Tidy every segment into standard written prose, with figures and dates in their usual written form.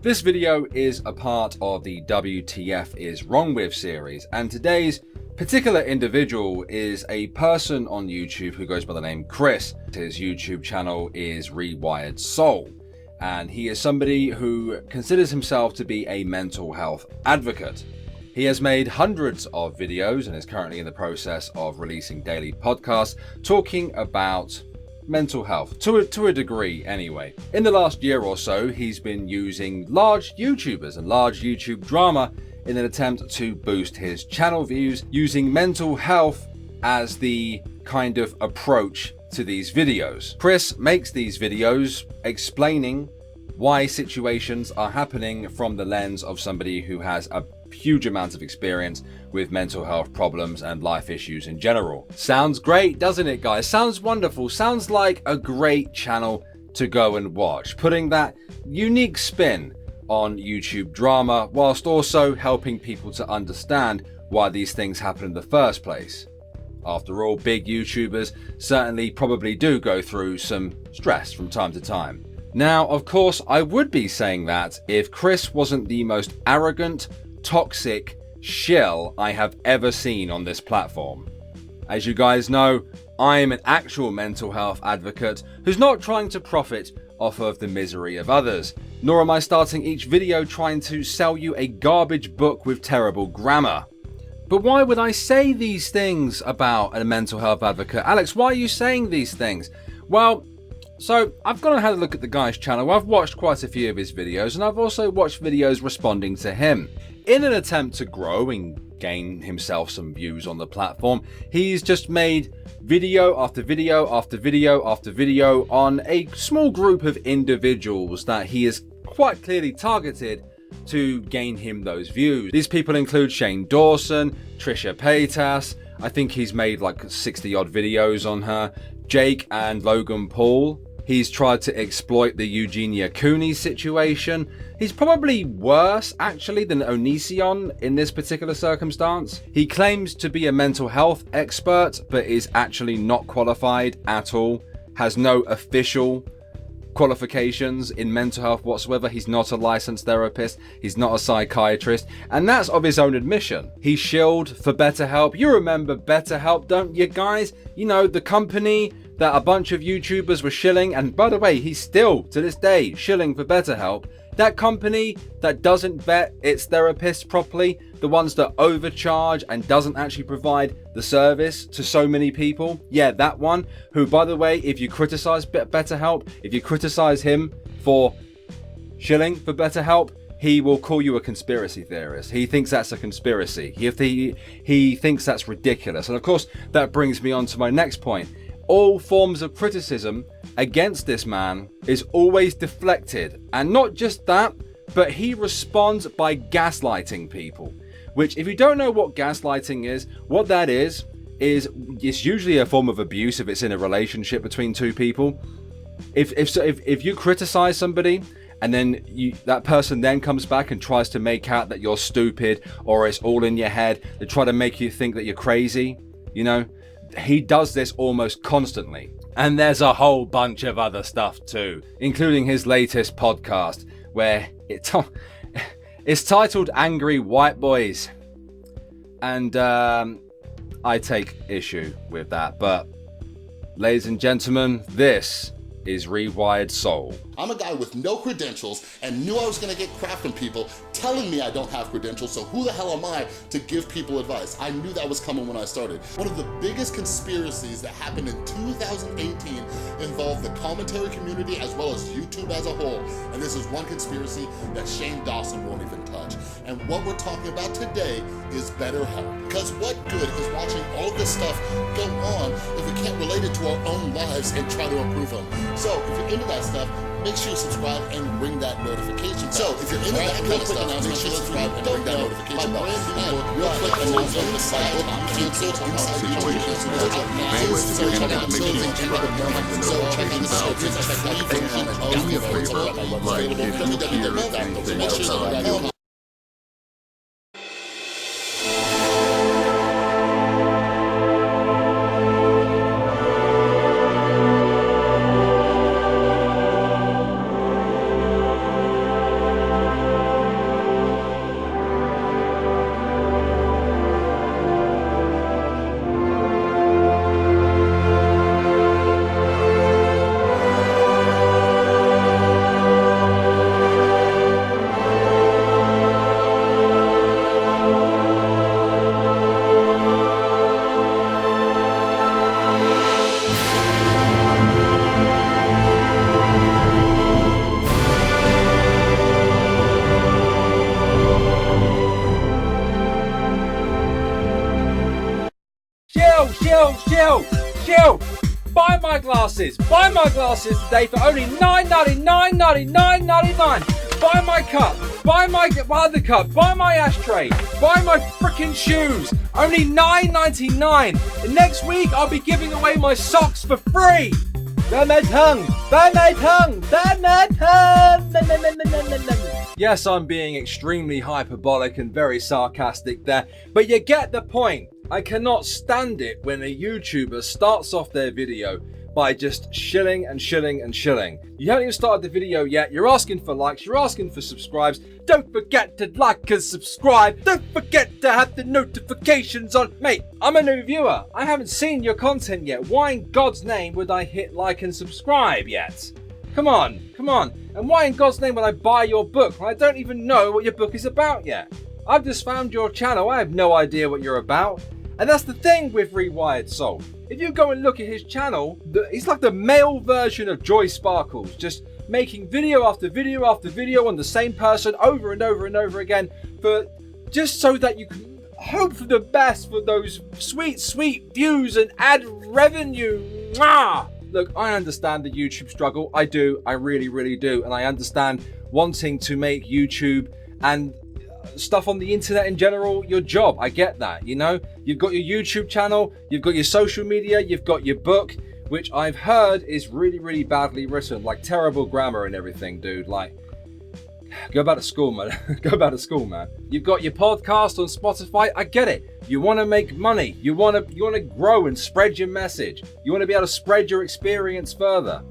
This video is a part of the WTF is Wrong With series, and today's particular individual is a person on YouTube who goes by the name Chris. His YouTube channel is Rewired Soul, and he is somebody who considers himself to be a mental health advocate. He has made hundreds of videos and is currently in the process of releasing daily podcasts talking about mental health, to a degree anyway. In the last year or so, he's been using large YouTubers and large YouTube drama in an attempt to boost his channel views, using mental health as the kind of approach to these videos. Chris makes these videos explaining why situations are happening from the lens of somebody who has a huge amount of experience with mental health problems and life issues in general. Sounds great, doesn't it, guys? Sounds wonderful. Sounds like a great channel to go and watch, putting that unique spin on YouTube drama whilst also helping people to understand why these things happen in the first place. After all, big YouTubers certainly probably do go through some stress from time to time. Now, of course, I would be saying that if Chris wasn't the most arrogant, toxic shill I have ever seen on this platform. As you guys know, I'm an actual mental health advocate who's not trying to profit off of the misery of others, nor am I starting each video trying to sell you a garbage book with terrible grammar. But why would I say these things about a mental health advocate? Alex, why are you saying these things? Well, so I've gone and had a look at the guy's channel. I've watched quite a few of his videos, and I've also watched videos responding to him. In an attempt to grow and gain himself some views on the platform, he's just made video after video after video after video on a small group of individuals that he has quite clearly targeted to gain him those views. These people include Shane Dawson, Trisha Paytas, I think he's made like 60 odd videos on her, Jake and Logan Paul. He's tried to exploit the Eugenia Cooney situation. He's probably worse, actually, than Onision in this particular circumstance. He claims to be a mental health expert, but is actually not qualified at all. Has no official qualifications in mental health whatsoever. He's not a licensed therapist. He's not a psychiatrist. And that's of his own admission. He shilled for BetterHelp. You remember BetterHelp, don't you guys? You know, the company that a bunch of YouTubers were shilling, and by the way, he's still, to this day, shilling for BetterHelp. That company that doesn't vet its therapists properly, the ones that overcharge and doesn't actually provide the service to so many people. Yeah, that one, who, by the way, if you criticize BetterHelp, if you criticize him for shilling for BetterHelp, he will call you a conspiracy theorist. He thinks that's a conspiracy. He thinks that's ridiculous. And of course, that brings me on to my next point. All forms of criticism against this man is always deflected. And not just that, but he responds by gaslighting people. Which, if you don't know what gaslighting is, what that is it's usually a form of abuse if it's in a relationship between two people. If you criticize somebody and then that person then comes back and tries to make out that you're stupid or it's all in your head, they try to make you think that you're crazy, you know, he does this almost constantly. And there's a whole bunch of other stuff too, including his latest podcast where it's titled Angry White Boys. And I take issue with that. But ladies and gentlemen, this is Rewired Soul. I'm a guy with no credentials and knew I was gonna get crap from people telling me I don't have credentials, so who the hell am I to give people advice? I knew that was coming when I started. One of the biggest conspiracies that happened in 2018 involved the commentary community as well as YouTube as a whole. And this is one conspiracy that Shane Dawson won't even touch. And what we're talking about today is BetterHelp. Because what good is watching all of this stuff go on if we can't relate it to our own lives and try to improve them? So if you're into that stuff, make sure you subscribe and ring that notification bell. So if you're into that kind of stuff, make sure you subscribe and ring that notification bell. Real quick announcement on the side, canceled inside YouTube. So check out the closing and so check out the description, check out the version of the available. Make sure you subscribe. Shill. Buy my glasses today for only $9.99. Buy my cup, buy my other cup, buy my ashtray, buy my freaking shoes, only $9.99. And next week I'll be giving away my socks for free. Burn my tongue. Yes, I'm being extremely hyperbolic and very sarcastic there, but you get the point. I cannot stand it when a YouTuber starts off their video by just shilling. You haven't even started the video yet. You're asking for likes, you're asking for subscribes. Don't forget to like and subscribe. Don't forget to have the notifications on. Mate, I'm a new viewer. I haven't seen your content yet. Why in God's name would I hit like and subscribe yet? Come on. And why in God's name would I buy your book when I don't even know what your book is about yet? I've just found your channel. I have no idea what you're about. And that's the thing with Rewired Soul. If you go and look at his channel, he's like the male version of Joy Sparkles, just making video after video after video on the same person over and over again, just so that you can hope for the best for those sweet views and ad revenue. Mwah! Look, I understand the YouTube struggle. I do. I really do. And I understand wanting to make YouTube and stuff on the internet in general your job. I get that. You've got your YouTube channel, you've got your social media, you've got your book, which I've heard is really badly written, like terrible grammar and everything, dude. Like, go back to school, man. You've got your podcast on Spotify. I get it. You want to make money. You want to grow and spread your message. You want to be able to spread your experience further.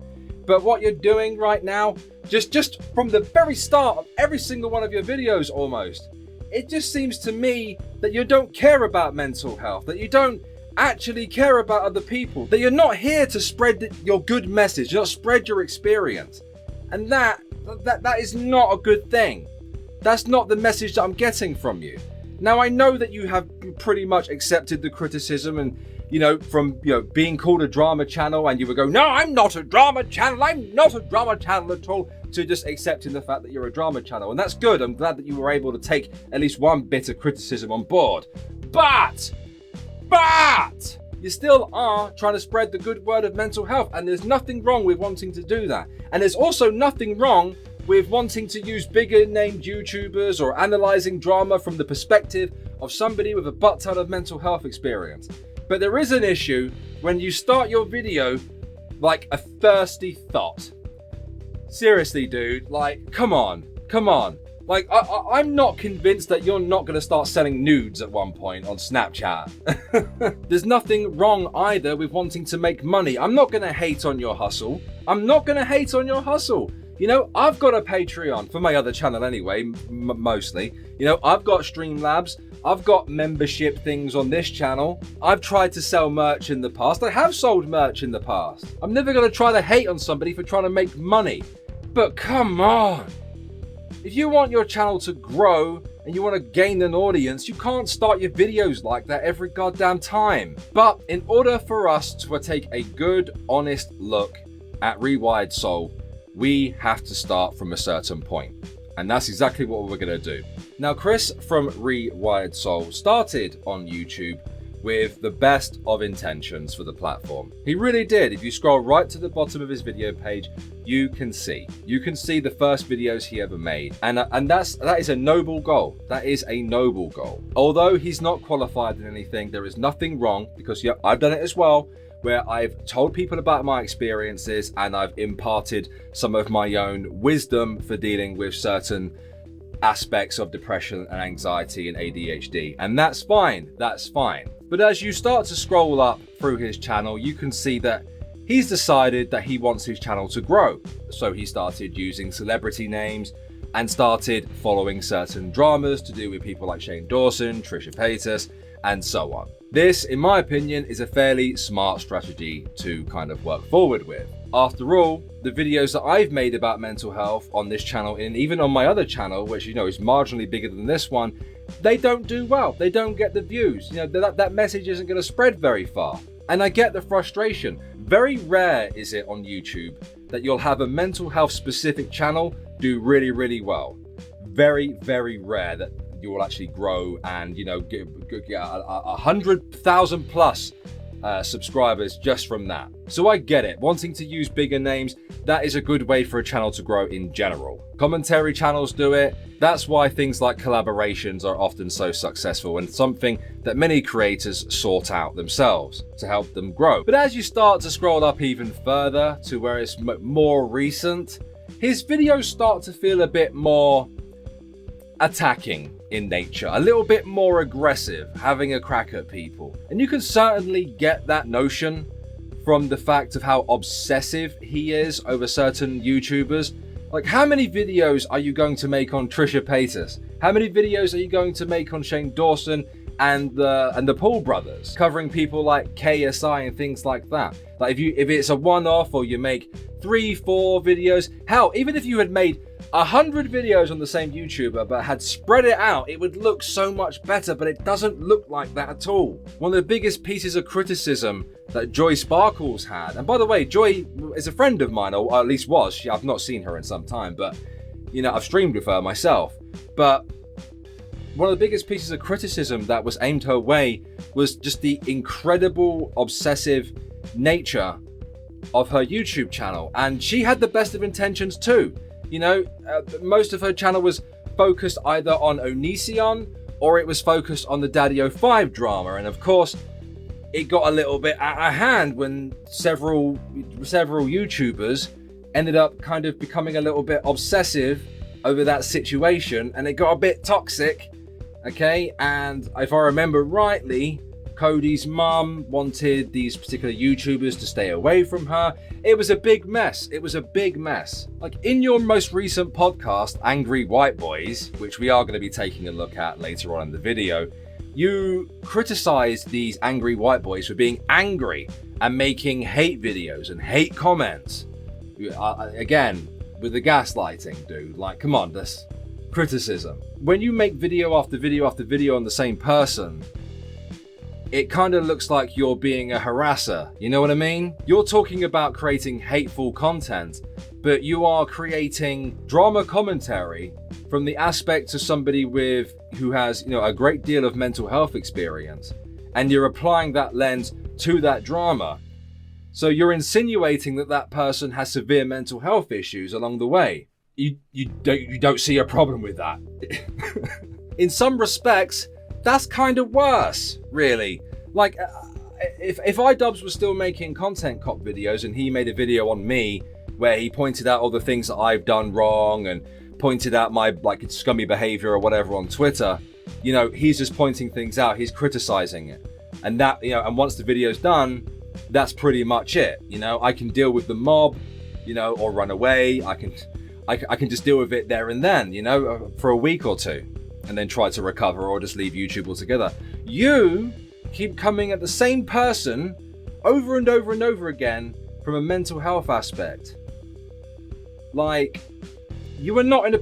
But what you're doing right now, just from the very start of every single one of your videos almost, it just seems to me that you don't care about mental health, that you don't actually care about other people, that you're not here to spread your good message, not spread your experience. And that is not a good thing. That's not the message that I'm getting from you. Now, I know that you have pretty much accepted the criticism and, from being called a drama channel, and you would go, no, I'm not a drama channel at all, to just accepting the fact that you're a drama channel. And that's good. I'm glad that you were able to take at least one bit of criticism on board. But you still are trying to spread the good word of mental health, and there's nothing wrong with wanting to do that. And there's also nothing wrong with wanting to use bigger named YouTubers or analysing drama from the perspective of somebody with a butt ton of mental health experience. But there is an issue when you start your video like a thirsty thought. Seriously, dude, like, come on. Like, I'm not convinced that you're not going to start selling nudes at one point on Snapchat. There's nothing wrong either with wanting to make money. I'm not going to hate on your hustle. I've got a Patreon for my other channel anyway, mostly. I've got Streamlabs. I've got membership things on this channel. I've tried to sell merch in the past. I have sold merch in the past. I'm never going to try to hate on somebody for trying to make money. But come on. If you want your channel to grow and you want to gain an audience, you can't start your videos like that every goddamn time. But in order for us to take a good, honest look at Rewired Soul, we have to start from a certain point. And that's exactly what we're going to do. Now, Chris from Rewired Soul started on YouTube with the best of intentions for the platform. He really did. If you scroll right to the bottom of his video page, you can see the first videos he ever made. And that is a noble goal. That is a noble goal. Although he's not qualified in anything, there is nothing wrong, because I've done it as well, where I've told people about my experiences and I've imparted some of my own wisdom for dealing with certain aspects of depression and anxiety and ADHD. And that's fine. But as you start to scroll up through his channel, you can see that he's decided that he wants his channel to grow. So he started using celebrity names and started following certain dramas to do with people like Shane Dawson, Trisha Paytas, and so on. This, in my opinion, is a fairly smart strategy to kind of work forward with. After all, the videos that I've made about mental health on this channel, and even on my other channel, which is marginally bigger than this one, they don't do well. They don't get the views. That message isn't going to spread very far. And I get the frustration. Very rare is it on YouTube that you'll have a mental health specific channel do really, really well. Very, very rare that you will actually grow and, you know, get 100,000 plus subscribers just from that. So I get it, wanting to use bigger names, that is a good way for a channel to grow in general. Commentary channels do it. That's why things like collaborations are often so successful and something that many creators sort out themselves to help them grow. But as you start to scroll up even further to where it's more recent, his videos start to feel a bit more attacking in nature, a little bit more aggressive, having a crack at people. And you can certainly get that notion from the fact of how obsessive he is over certain YouTubers. Like, how many videos are you going to make on Trisha Paytas? How many videos are you going to make on Shane Dawson and the Paul brothers, covering people like KSI and things like that? Like, if it's a one-off, or you make 3-4 videos, hell, even if you had made 100 videos on the same YouTuber but had spread it out, it would look so much better, but it doesn't look like that at all. One of the biggest pieces of criticism that Joy Sparkles had, and by the way, Joy is a friend of mine, or at least was. I've not seen her in some time, but, you know, I've streamed with her myself. But one of the biggest pieces of criticism that was aimed her way was just the incredible obsessive nature of her YouTube channel. And she had the best of intentions too. You know, most of her channel was focused either on Onision or it was focused on the Daddy 05 drama. And of course, it got a little bit out of hand when several YouTubers ended up kind of becoming a little bit obsessive over that situation, and it got a bit toxic, okay? And if I remember rightly, Cody's mum wanted these particular YouTubers to stay away from her. It was a big mess. It was a big mess. Like, in your most recent podcast, Angry White Boys, which we are going to be taking a look at later on in the video, you criticized these angry white boys for being angry and making hate videos and hate comments. Again, with the gaslighting, dude. Like, come on, this criticism. When you make video after video after video on the same person, it kind of looks like you're being a harasser. You know what I mean? You're talking about creating hateful content, but you are creating drama commentary from the aspect of somebody who has, you know, a great deal of mental health experience, and you're applying that lens to that drama. So you're insinuating that that person has severe mental health issues along the way. You don't see a problem with that. In some respects, that's kind of worse, really. Like, if iDubbbz was still making content cop videos and he made a video on me where he pointed out all the things that I've done wrong and pointed out my, like, scummy behavior or whatever on Twitter, you know, he's just pointing things out, he's criticizing it. And that, you know, and once the video's done, that's pretty much it. You know, I can deal with the mob, you know, or run away. I can just deal with it there and then, you know, for a week or two, and then try to recover or just leave YouTube altogether. You keep coming at the same person over and over and over again from a mental health aspect. Like, you are not in a...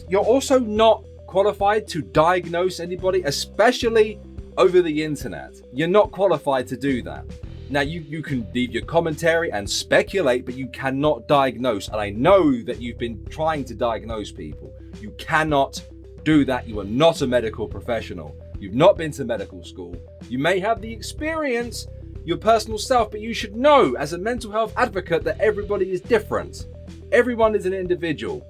You're also not qualified to diagnose anybody, especially over the internet. You're not qualified to do that. Now, you can leave your commentary and speculate, but you cannot diagnose. And I know that you've been trying to diagnose people. You cannot do that. You are not a medical professional. You've not been to medical school. You may have the experience, your personal self, but you should know as a mental health advocate that everybody is different. Everyone is an individual.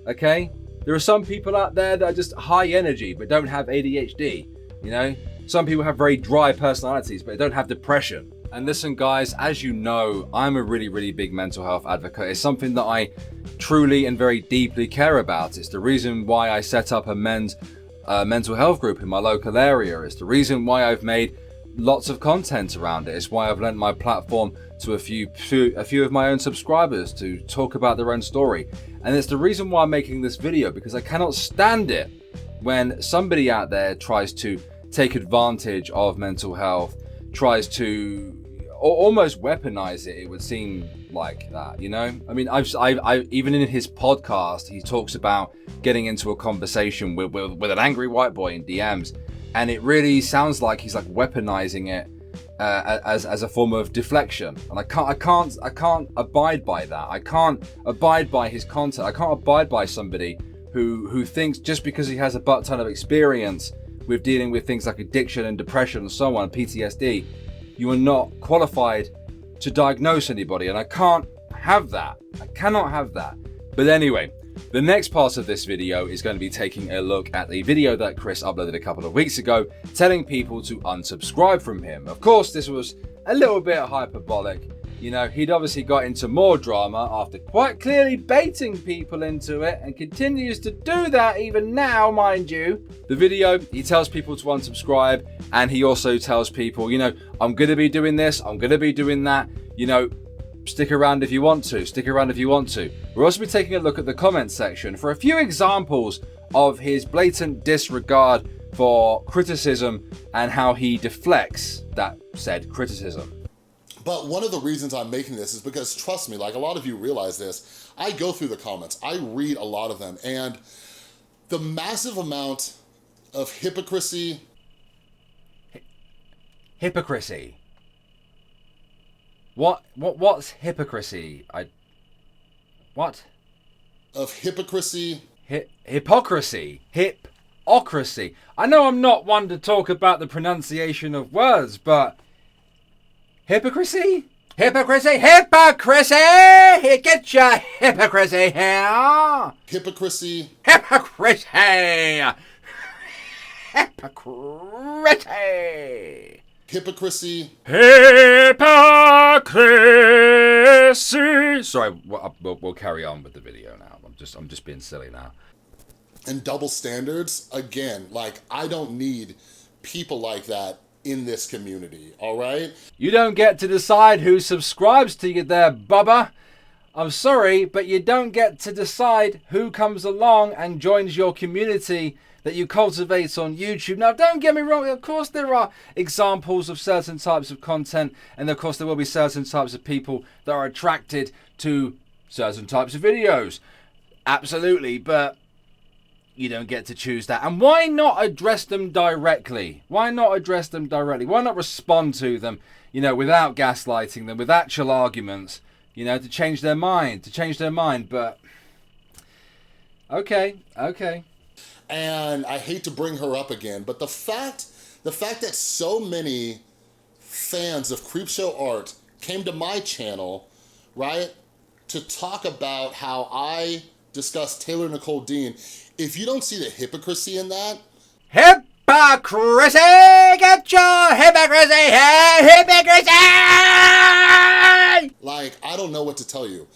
Okay? There are some people out there that are just high energy but don't have ADHD. You know? Some people have very dry personalities but they don't have depression. And listen, guys, as you know, I'm a really, really big mental health advocate. It's something that I truly and very deeply care about. It's the reason why I set up a men's mental health group in my local area. It's the reason why I've made lots of content around it. It's why I've lent my platform to a few of my own subscribers to talk about their own story. And it's the reason why I'm making this video, because I cannot stand it when somebody out there tries to take advantage of mental health, tries to almost weaponize it. It would seem like that, you know? I mean, I've even in his podcast, he talks about getting into a conversation with an angry white boy in DMs, and it really sounds like he's like weaponizing it as a form of deflection. And I can't abide by that. I can't abide by his content. I can't abide by somebody who thinks just because he has a butt ton of experience with dealing with things like addiction and depression and so on, PTSD, you are not qualified to diagnose anybody. And I can't have that. I cannot have that. But anyway, the next part of this video is going to be taking a look at a video that Chris uploaded a couple of weeks ago, telling people to unsubscribe from him. Of course, this was a little bit hyperbolic. You know, he'd obviously got into more drama after quite clearly baiting people into it, and continues to do that even now, mind you. The video, he tells people to unsubscribe, and he also tells people, you know, I'm going to be doing this, I'm going to be doing that, you know, stick around if you want to, stick around if you want to. We'll also be taking a look at the comments section for a few examples of his blatant disregard for criticism and how he deflects that said criticism. But one of the reasons I'm making this is because, trust me, like a lot of you realize this, I go through the comments, I read a lot of them, and the massive amount of hypocrisy. Hypocrisy? What's hypocrisy? What? Of hypocrisy. Hypocrisy. Hypocrisy. I know I'm not one to talk about the pronunciation of words, but hypocrisy? Hypocrisy! Hypocrisy! Get your hypocrisy here! Hypocrisy. Hypocrisy! Hypocrisy! Hypocrisy. Hypocrisy! Sorry, we'll carry on with the video now. I'm just being silly now. And double standards, again, like I don't need people like that in this community, all right? You don't get to decide who subscribes to you there, Bubba. I'm sorry, but you don't get to decide who comes along and joins your community that you cultivate on YouTube. Now, don't get me wrong, of course there are examples of certain types of content, and of course there will be certain types of people that are attracted to certain types of videos. Absolutely, but you don't get to choose that. And why not address them directly? Why not address them directly? Why not respond to them, you know, without gaslighting them, with actual arguments, you know, to change their mind, but okay. And I hate to bring her up again, but the fact that so many fans of Creepshow Art came to my channel, right, to talk about how I discussed Taylor Nicole Dean, if you don't see the hypocrisy in that. Hypocrisy! Get your hypocrisy here! Hypocrisy! Like, I don't know what to tell you.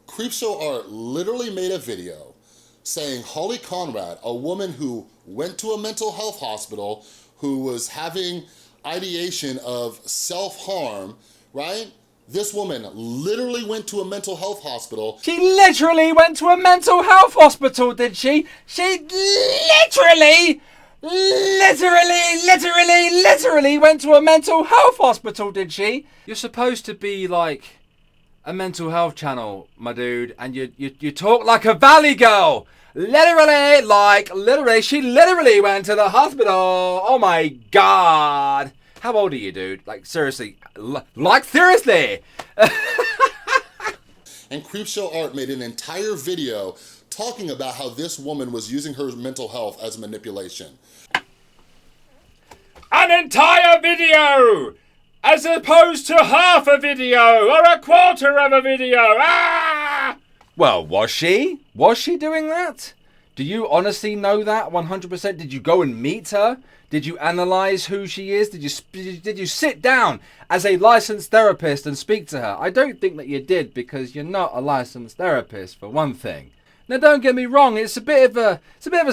Creepshow Art literally made a video saying Holly Conrad, a woman who went to a mental health hospital, who was having ideation of self-harm, right? This woman literally went to a mental health hospital. She literally went to a mental health hospital, did she? She literally went to a mental health hospital, did she? You're supposed to be like a mental health channel, my dude, and you talk like a valley girl. Literally, she literally went to the hospital. Oh my God. How old are you, dude? Like, seriously. Seriously. And Creepshow Art made an entire video talking about how this woman was using her mental health as manipulation. An entire video! As opposed to half a video or a quarter of a video. Ah! Well, was she? Was she doing that? Do you honestly know that 100%? Did you go and meet her? Did you analyze who she is? Did you sit down as a licensed therapist and speak to her? I don't think that you did, because you're not a licensed therapist, for one thing. Now, don't get me wrong, it's a bit of a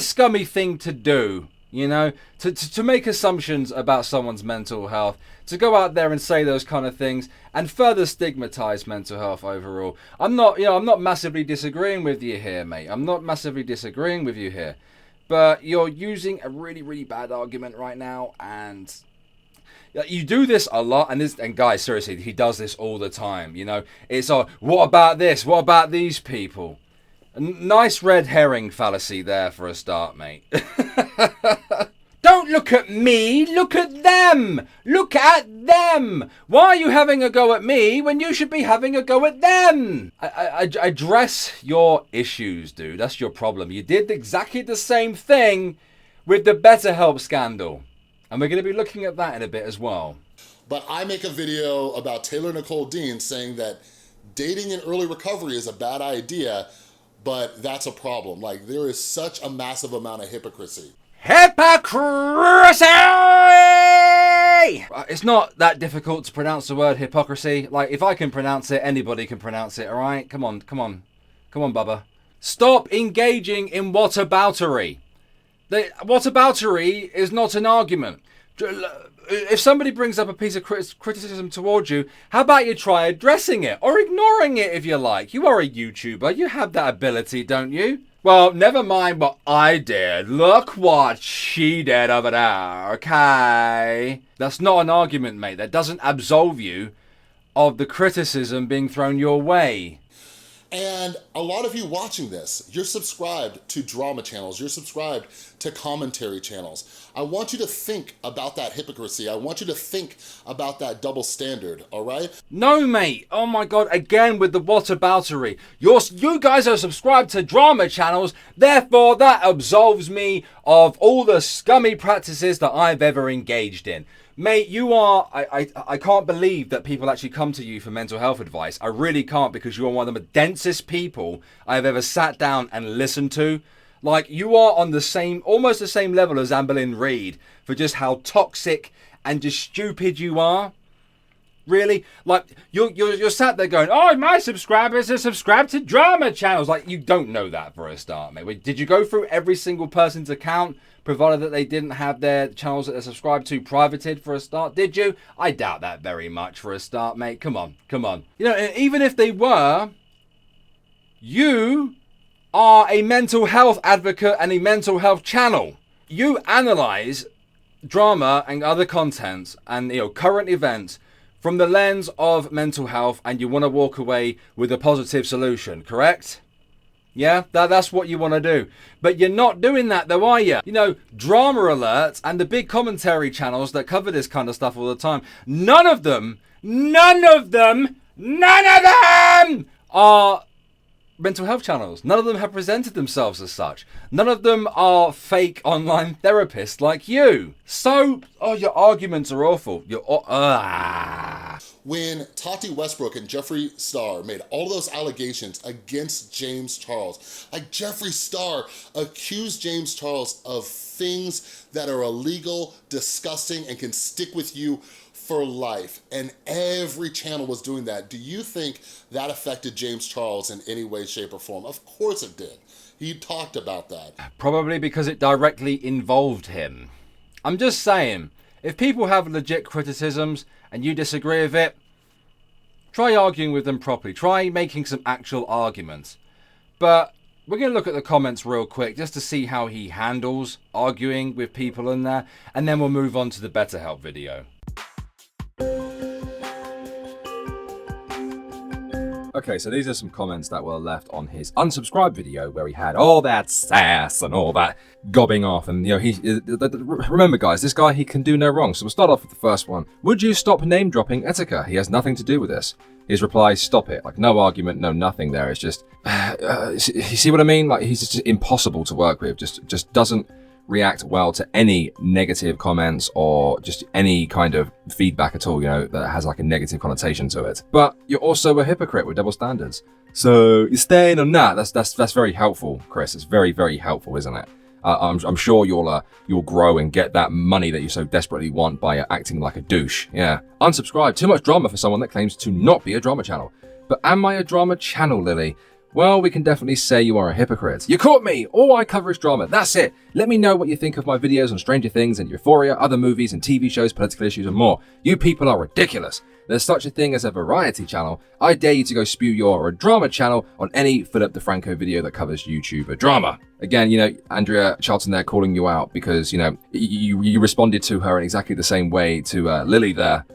scummy thing to do, you know, to make assumptions about someone's mental health, to go out there and say those kind of things and further stigmatize mental health overall. I'm not massively disagreeing with you here, mate. I'm not massively disagreeing with you here. But you're using a really, really bad argument right now, and you do this a lot. And guys, seriously, he does this all the time. You know, it's what about this? What about these people? Nice red herring fallacy there for a start, mate. Don't look at me, look at them. Look at them. Why are you having a go at me when you should be having a go at them? Address your issues, dude. That's your problem. You did exactly the same thing with the BetterHelp scandal. And we're going to be looking at that in a bit as well. But I make a video about Taylor Nicole Dean saying that dating in early recovery is a bad idea, but that's a problem. Like, there is such a massive amount of hypocrisy. Hypocrisy! It's not that difficult to pronounce the word hypocrisy. Like, if I can pronounce it, anybody can pronounce it, all right? Come on, Bubba. Stop engaging in whataboutery. Whataboutery is not an argument. If somebody brings up a piece of criticism towards you, how about you try addressing it or ignoring it if you like? You are a YouTuber. You have that ability, don't you? Well, never mind what I did. Look what she did over there, okay? That's not an argument, mate. That doesn't absolve you of the criticism being thrown your way. And a lot of you watching this, you're subscribed to drama channels, you're subscribed to commentary channels. I want you to think about that hypocrisy. I want you to think about that double standard, all right? No, mate. Oh my God, again with the whataboutery. You guys are subscribed to drama channels, therefore that absolves me of all the scummy practices that I've ever engaged in. Mate, you are, I can't believe that people actually come to you for mental health advice. I really can't, because you are one of the densest people I've ever sat down and listened to. Like, you are on the same, almost the same level as Amberlynn Reid for just how toxic and just stupid you are. Really? Like, you're sat there going, oh, my subscribers are subscribed to drama channels. Like, you don't know that for a start, mate. Wait, did you go through every single person's account, provided that they didn't have their channels that they're subscribed to privated for a start? Did you? I doubt that very much for a start, mate. Come on. You know, even if they were, you are a mental health advocate and a mental health channel. You analyze drama and other content and, you know, current events from the lens of mental health, and you want to walk away with a positive solution, correct? Yeah, that's what you want to do. But you're not doing that though, are you? You know, Drama Alert and the big commentary channels that cover this kind of stuff all the time, none of them are mental health channels. None of them have presented themselves as such. None of them are fake online therapists like you. So, your arguments are awful. When Tati Westbrook and Jeffree Star made all those allegations against James Charles, like, Jeffree Star accused James Charles of things that are illegal, disgusting, and can stick with you for life, and every channel was doing that. Do you think that affected James Charles in any way, shape, or form? Of course it did. He talked about that. Probably because it directly involved him. I'm just saying, if people have legit criticisms and you disagree with it, try arguing with them properly. Try making some actual arguments. But we're going to look at the comments real quick just to see how he handles arguing with people in there, and then we'll move on to the BetterHelp video. Okay, so these are some comments that were left on his unsubscribed video where he had all that sass and all that gobbing off. And, you know, remember guys, this guy, he can do no wrong. So we'll start off with the first one. Would you stop name dropping Etika? He has nothing to do with this. His reply, stop it. Like, no argument, no nothing there. It's just, you see what I mean? Like, he's just impossible to work with. Just doesn't react well to any negative comments or just any kind of feedback at all, you know, that has like a negative connotation to it. But you're also a hypocrite with double standards. So you're staying on that. That's very helpful, Chris. It's very, very helpful, isn't it? I'm sure you'll grow and get that money that you so desperately want by acting like a douche. Yeah. Unsubscribe. Too much drama for someone that claims to not be a drama channel. But am I a drama channel, Lily? Well, we can definitely say you are a hypocrite. You caught me! All I cover is drama. That's it. Let me know what you think of my videos on Stranger Things and Euphoria, other movies and TV shows, political issues, and more. You people are ridiculous. There's such a thing as a variety channel. I dare you to go spew your drama channel on any Philip DeFranco video that covers YouTuber drama. Again, you know, Andrea Charlton there calling you out because, you know, you responded to her in exactly the same way to Lily there.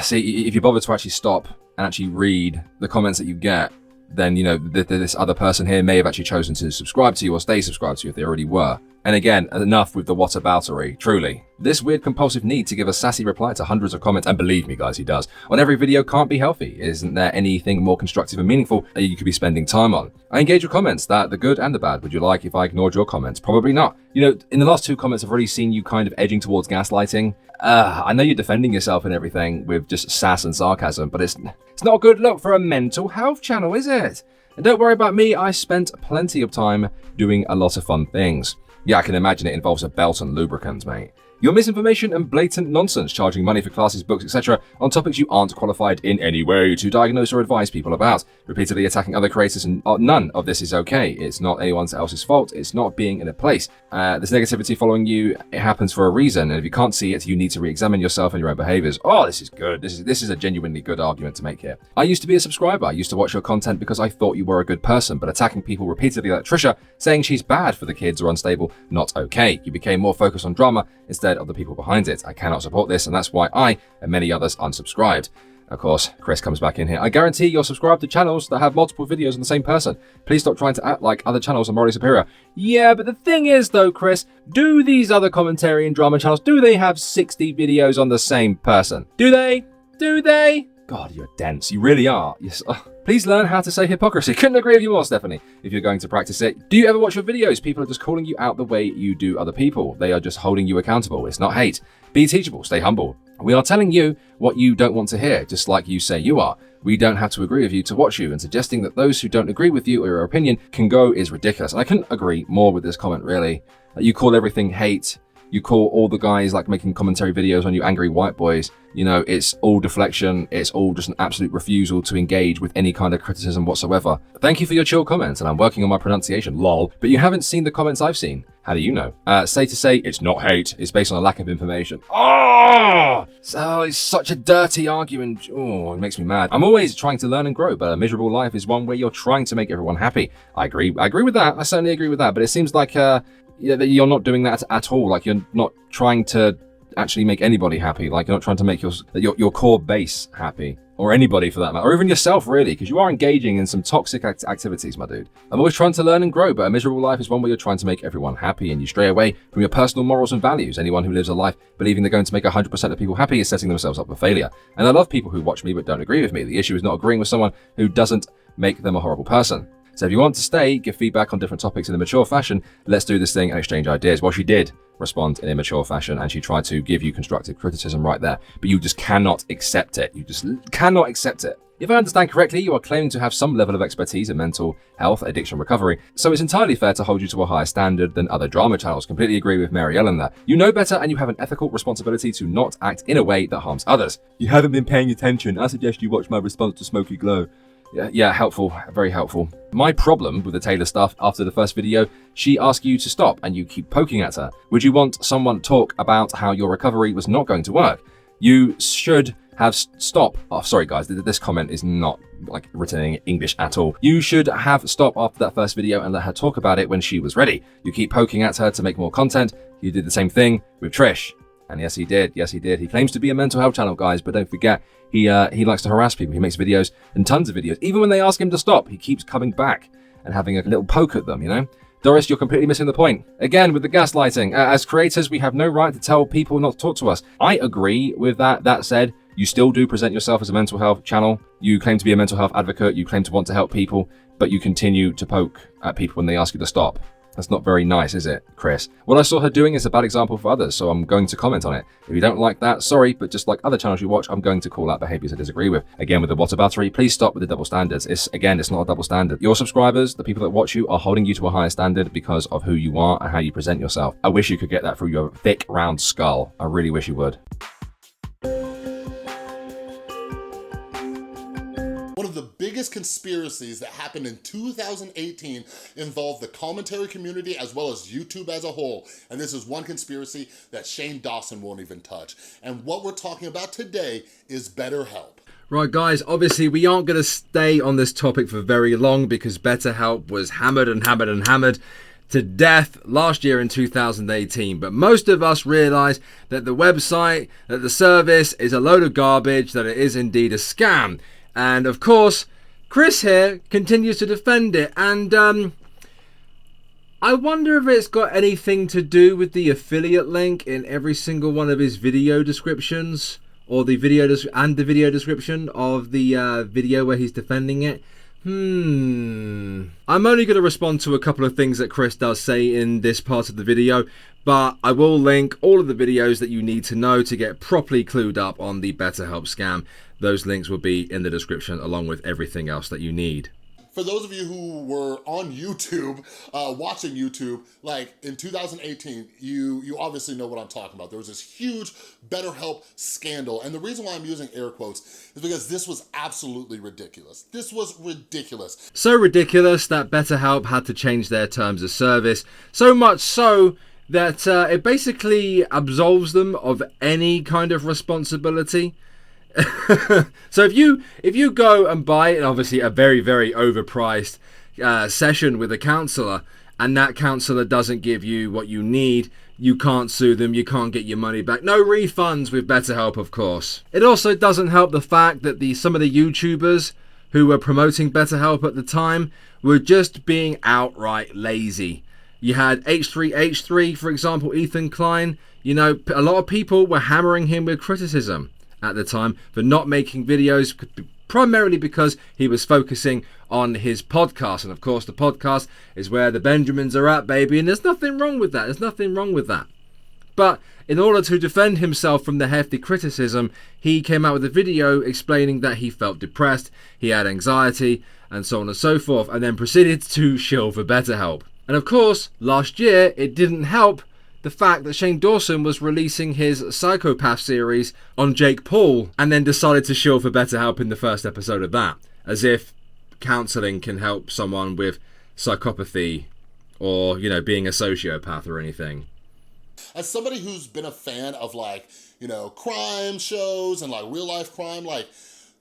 See, if you bother to actually stop and actually read the comments that you get, then, you know, this other person here may have actually chosen to subscribe to you or stay subscribed to you if they already were. And again, enough with the whataboutery, truly. This weird compulsive need to give a sassy reply to hundreds of comments, and believe me guys, he does, on every video can't be healthy. Isn't there anything more constructive and meaningful that you could be spending time on? I engage with comments, the good and the bad. Would you like if I ignored your comments? Probably not. You know, in the last 2 comments, I've already seen you kind of edging towards gaslighting. I know you're defending yourself and everything with just sass and sarcasm, but it's not a good look for a mental health channel, is it? And don't worry about me, I spent plenty of time doing a lot of fun things. Yeah, I can imagine it involves a belt and lubricants, mate. Your misinformation and blatant nonsense, charging money for classes, books, etc. on topics you aren't qualified in any way to diagnose or advise people about, repeatedly attacking other creators, and none of this is okay. It's not anyone else's fault. It's not being in a place. This negativity following you, it happens for a reason, and if you can't see it, you need to re-examine yourself and your own behaviors. Oh, this is good. This is a genuinely good argument to make here. I used to be a subscriber. I used to watch your content because I thought you were a good person, but attacking people repeatedly like Trisha, saying she's bad for the kids or unstable, not okay. You became more focused on drama instead of the people behind it. I cannot support this, and that's why I and many others unsubscribed. Of course, Chris comes back in here. I guarantee you're subscribed to channels that have multiple videos on the same person. Please stop trying to act like other channels are morally superior. Yeah, but the thing is though, Chris, do these other commentary and drama channels, do they have 60 videos on the same person? Do they? Do they? God, you're dense. You really are. Yes. Please learn how to say hypocrisy. Couldn't agree with you more, Stephanie, if you're going to practice it. Do you ever watch your videos? People are just calling you out the way you do other people. They are just holding you accountable. It's not hate. Be teachable. Stay humble. We are telling you what you don't want to hear, just like you say you are. We don't have to agree with you to watch you, and suggesting that those who don't agree with you or your opinion can go is ridiculous. And I couldn't agree more with this comment, really. You call everything hate. You call all the guys like making commentary videos on you angry white boys. You know, it's all deflection. It's all just an absolute refusal to engage with any kind of criticism whatsoever. Thank you for your chill comments, and I'm working on my pronunciation, lol. But you haven't seen the comments I've seen. How do you know? Say it's not hate. It's based on a lack of information. Oh! So it's such a dirty argument. Oh, it makes me mad. I'm always trying to learn and grow, but a miserable life is one where you're trying to make everyone happy. I agree with that. I certainly agree with that. But it seems like that you're not doing that at all. Like you're not trying to actually make anybody happy. Like you're not trying to make your core base happy, or anybody for that matter, or even yourself really, because you are engaging in some toxic activities, my dude. I'm always trying to learn and grow, but a miserable life is one where you're trying to make everyone happy and you stray away from your personal morals and values. Anyone who lives a life believing they're going to make 100% of people happy is setting themselves up for failure. And I love people who watch me but don't agree with me. The issue is not agreeing with someone who doesn't make them a horrible person. So if you want to stay, give feedback on different topics in a mature fashion, let's do this thing and exchange ideas. Well, she did respond in a mature fashion, and she tried to give you constructive criticism right there, but you just cannot accept it. You just cannot accept it. If I understand correctly, you are claiming to have some level of expertise in mental health, addiction recovery, so it's entirely fair to hold you to a higher standard than other drama channels. Completely agree with Mary Ellen there. You know better, and you have an ethical responsibility to not act in a way that harms others. You haven't been paying attention. I suggest you watch my response to Smoky Glow. Yeah, helpful, very helpful. My problem with the Taylor stuff, after the first video, she asked you to stop and you keep poking at her. Would you want someone to talk about how your recovery was not going to work? You should have stop. Oh, sorry guys, this comment is not like written in English at all. You should have stop after that first video and let her talk about it when she was ready. You keep poking at her to make more content. You did the same thing with Trish. And yes, he did. Yes, he did. He claims to be a mental health channel, guys, but don't forget, he likes to harass people. He makes videos and tons of videos. Even when they ask him to stop, he keeps coming back and having a little poke at them, you know? Doris, you're completely missing the point. Again, with the gaslighting. As creators, we have no right to tell people not to talk to us. I agree with that. That said, you still do present yourself as a mental health channel. You claim to be a mental health advocate. You claim to want to help people, but you continue to poke at people when they ask you to stop. That's not very nice, is it, Chris? What I saw her doing is a bad example for others, so I'm going to comment on it. If you don't like that, sorry, but just like other channels you watch, I'm going to call out behaviors I disagree with. Again, with the whataboutery, please stop with the double standards. It's not a double standard. Your subscribers, the people that watch you, are holding you to a higher standard because of who you are and how you present yourself. I wish you could get that through your thick, round skull. I really wish you would. One of the biggest conspiracies that happened in 2018 involved the commentary community as well as YouTube as a whole. And this is one conspiracy that Shane Dawson won't even touch. And what we're talking about today is BetterHelp. Right, guys, obviously we aren't going to stay on this topic for very long because BetterHelp was hammered to death last year in 2018, but most of us realize that the website, that the service is a load of garbage, that it is indeed a scam. And of course, Chris here continues to defend it. And I wonder if it's got anything to do with the affiliate link in every single one of his video descriptions, or the video description of the video where he's defending it. I'm only going to respond to a couple of things that Chris does say in this part of the video, but I will link all of the videos that you need to know to get properly clued up on the BetterHelp scam. Those links will be in the description along with everything else that you need. For those of you who were on YouTube, watching YouTube, like in 2018, you obviously know what I'm talking about. There was this huge BetterHelp scandal. And the reason why I'm using air quotes is because this was absolutely ridiculous. This was ridiculous. So ridiculous that BetterHelp had to change their terms of service. So much so that it basically absolves them of any kind of responsibility. So if you go and buy, and obviously a very, very overpriced session with a counselor, and that counselor doesn't give you what you need, you can't sue them, you can't get your money back. No refunds with BetterHelp, of course. It also doesn't help the fact that some of the YouTubers who were promoting BetterHelp at the time were just being outright lazy. You had H3H3, for example, Ethan Klein. You know, a lot of people were hammering him with criticism at the time for not making videos, primarily because he was focusing on his podcast. And of course, the podcast is where the Benjamins are at, baby. And there's nothing wrong with that. There's nothing wrong with that. But in order to defend himself from the hefty criticism, he came out with a video explaining that he felt depressed, he had anxiety, and so on and so forth, and then proceeded to shill for BetterHelp. And of course, last year, it didn't help the fact that Shane Dawson was releasing his Psychopath series on Jake Paul, and then decided to shill for BetterHelp in the first episode of that, as if counselling can help someone with psychopathy or, you know, being a sociopath or anything. As somebody who's been a fan of, like, you know, crime shows and like real life crime, like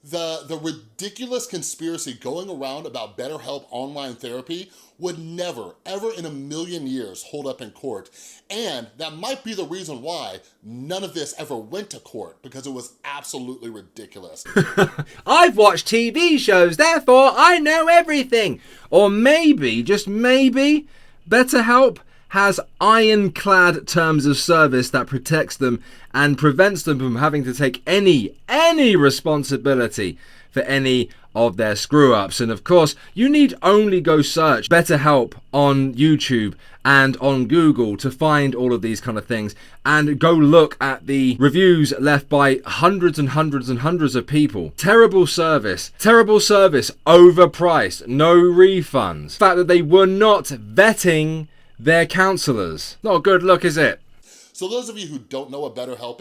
the ridiculous conspiracy going around about BetterHelp online therapy would never, ever in a million years hold up in court. And that might be the reason why none of this ever went to court, because it was absolutely ridiculous. I've watched TV shows, therefore I know everything. Or maybe, just maybe, BetterHelp has ironclad terms of service that protects them and prevents them from having to take any responsibility for any of their screw-ups. And of course, you need only go search BetterHelp on YouTube and on Google to find all of these kind of things, and go look at the reviews left by hundreds and hundreds and hundreds of people. Terrible service, overpriced, no refunds. The fact that they were not vetting their counselors. Not a good look, is it? So those of you who don't know what BetterHelp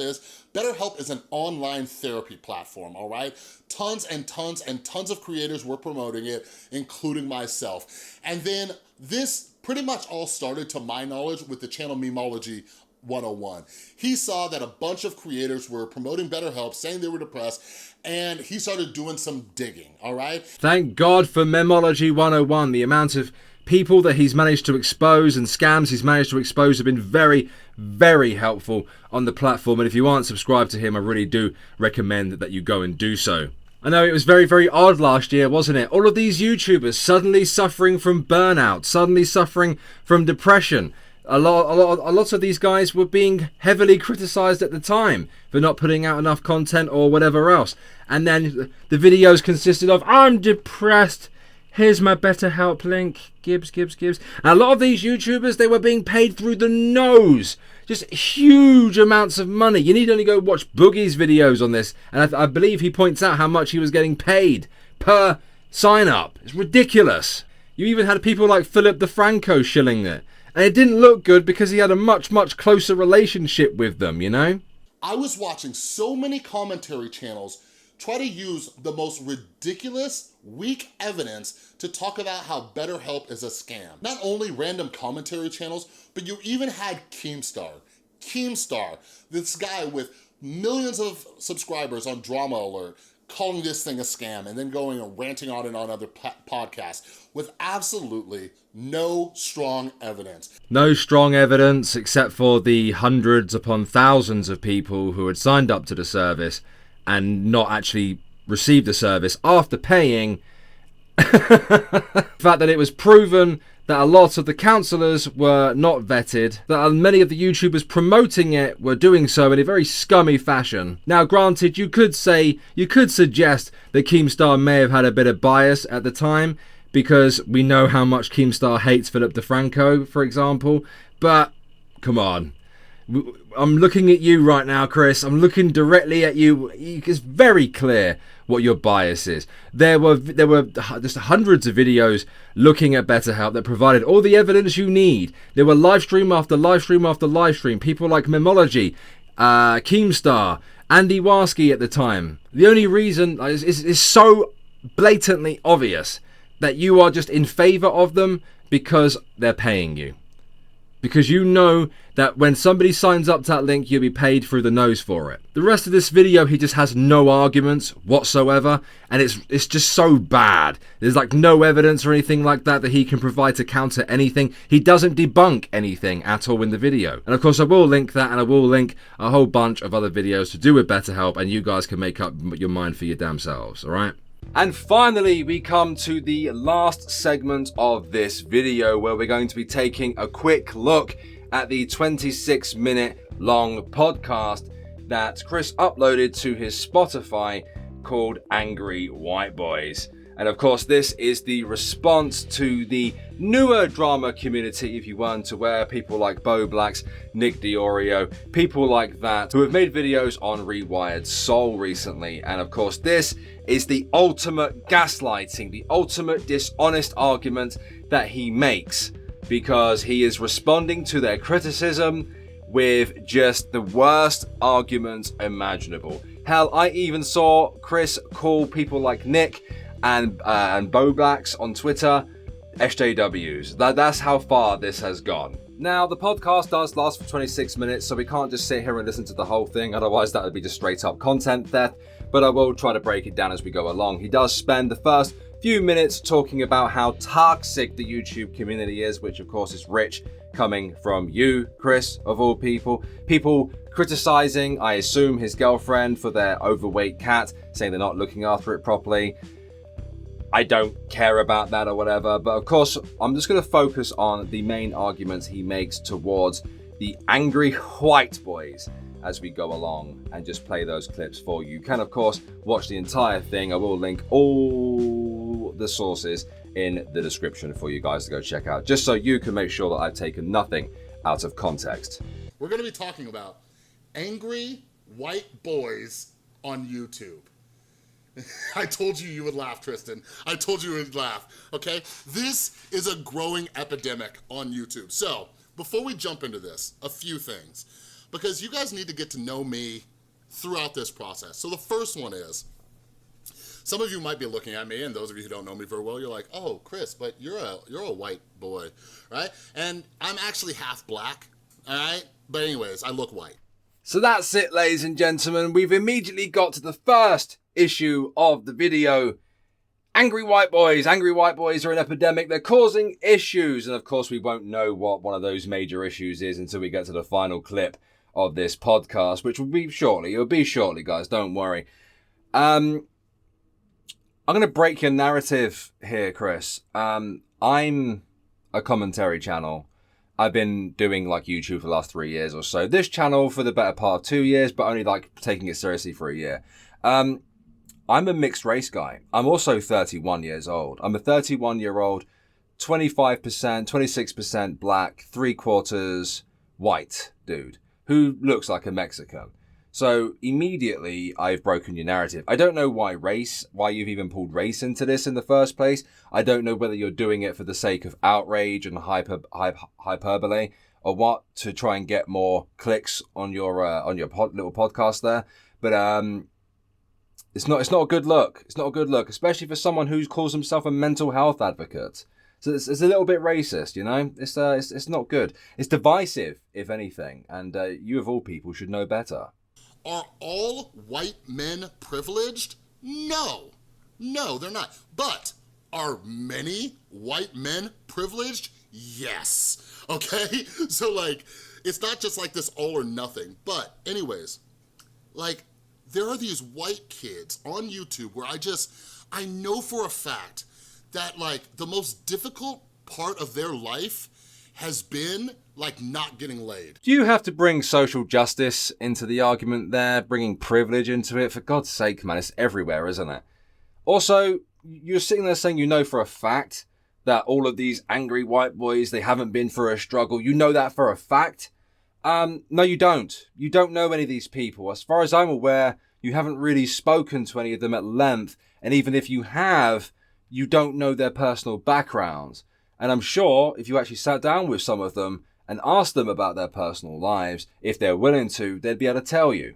is an online therapy platform, all right? Tons and tons and tons of creators were promoting it, including myself. And then this pretty much all started, to my knowledge, with the channel Memology 101. He saw that a bunch of creators were promoting BetterHelp, saying they were depressed, and he started doing some digging, all right? Thank God for Memology 101. The amount of people that he's managed to expose and scams he's managed to expose have been very, very helpful on the platform. And if you aren't subscribed to him, I really do recommend that you go and do so. I know it was very, very odd last year, wasn't it? All of these YouTubers suddenly suffering from burnout, suddenly suffering from depression. A lot of these guys were being heavily criticized at the time for not putting out enough content or whatever else. And then the videos consisted of, I'm depressed, here's my BetterHelp link, Gibbs. And a lot of these YouTubers, they were being paid through the nose. Just huge amounts of money. You need only go watch Boogie's videos on this. And I believe he points out how much he was getting paid per sign up. It's ridiculous. You even had people like Philip DeFranco shilling it. And it didn't look good because he had a much, much closer relationship with them, you know? I was watching so many commentary channels try to use the most ridiculous, weak evidence to talk about how BetterHelp is a scam. Not only random commentary channels, but you even had Keemstar, this guy with millions of subscribers on Drama Alert, calling this thing a scam, and then going and ranting on and on other podcasts with absolutely no strong evidence. No strong evidence except for the hundreds upon thousands of people who had signed up to the service and not actually received the service after paying. The fact that it was proven that a lot of the counselors were not vetted, that many of the YouTubers promoting it were doing so in a very scummy fashion. Now, granted, you could suggest that Keemstar may have had a bit of bias at the time, because we know how much Keemstar hates Philip DeFranco, for example, but come on. I'm looking at you right now, Chris. I'm looking directly at you. It's very clear what your bias is. There were just hundreds of videos looking at BetterHelp that provided all the evidence you need. There were live stream after live stream after live stream. People like Memology, Keemstar, Andy Warski at the time. The only reason is so blatantly obvious that you are just in favor of them because they're paying you. Because you know that when somebody signs up to that link, you'll be paid through the nose for it. The rest of this video, he just has no arguments whatsoever, and it's just so bad. There's like no evidence or anything like that he can provide to counter anything. He doesn't debunk anything at all in the video. And of course, I will link that, and I will link a whole bunch of other videos to do with BetterHelp, and you guys can make up your mind for your damn selves, alright? And finally, we come to the last segment of this video, where we're going to be taking a quick look at the 26-minute long podcast that Chris uploaded to his Spotify called Angry White Boys. And of course, this is the response to the newer drama community, if you weren't aware, people like Bo Blacks, Nick Diorio, people like that, who have made videos on Rewired Soul recently. And of course, this is the ultimate gaslighting, the ultimate dishonest argument that he makes, because he is responding to their criticism with just the worst arguments imaginable. Hell, I even saw Chris call people like Nick and Bo Blacks on Twitter SJWs. That's how far this has gone. Now, the podcast does last for 26 minutes, so we can't just sit here and listen to the whole thing, otherwise that would be just straight up content theft, but I will try to break it down as we go along. He does spend the first few minutes talking about how toxic the YouTube community is, which of course is rich, coming from you, Chris, of all people. People criticizing, I assume, his girlfriend for their overweight cat, saying they're not looking after it properly. I don't care about that or whatever, but of course, I'm just going to focus on the main arguments he makes towards the angry white boys as we go along, and just play those clips for you. You can, of course, watch the entire thing. I will link all the sources in the description for you guys to go check out, just so you can make sure that I've taken nothing out of context. We're going to be talking about angry white boys on YouTube. I told you would laugh, Tristan. I told you would laugh, okay? This is a growing epidemic on YouTube. So, before we jump into this, a few things, because you guys need to get to know me throughout this process. So the first one is, some of you might be looking at me, and those of you who don't know me very well, you're like, oh, Chris, but you're a white boy, right? And I'm actually half black, all right? But anyways, I look white. So that's it, ladies and gentlemen. We've immediately got to the first issue of the video. Angry white boys. Angry white boys are an epidemic. They're causing issues. And of course, we won't know what one of those major issues is until we get to the final clip of this podcast, which will be shortly. It'll be shortly, guys. Don't worry. I'm going to break your narrative here, Chris. I'm a commentary channel. I've been doing like YouTube for the last 3 years or so. This channel for the better part of 2 years, but only like taking it seriously for a year. I'm a mixed race guy. I'm also 31 years old. I'm a 31-year-old, 25%, 26% black, 3/4 white dude who looks like a Mexican. So immediately I've broken your narrative. I don't know why you've even pulled race into this in the first place. I don't know whether you're doing it for the sake of outrage and hyperbole or what, to try and get more clicks on your little podcast there. But it's not a good look. It's not a good look, especially for someone who calls himself a mental health advocate. So it's a little bit racist, you know. It's not good. It's divisive, if anything. And you of all people should know better. Are all white men privileged? No, they're not. But are many white men privileged? Yes, okay? So like, it's not just like this all or nothing. But anyways, like, there are these white kids on YouTube where I know for a fact that like the most difficult part of their life has been like not getting laid. Do you have to bring social justice into the argument there, bringing privilege into it? For God's sake, man, it's everywhere, isn't it? Also, you're sitting there saying you know for a fact that all of these angry white boys, they haven't been through a struggle. You know that for a fact? No, you don't. You don't know any of these people. As far as I'm aware, you haven't really spoken to any of them at length. And even if you have, you don't know their personal backgrounds. And I'm sure if you actually sat down with some of them and asked them about their personal lives, if they're willing to, they'd be able to tell you.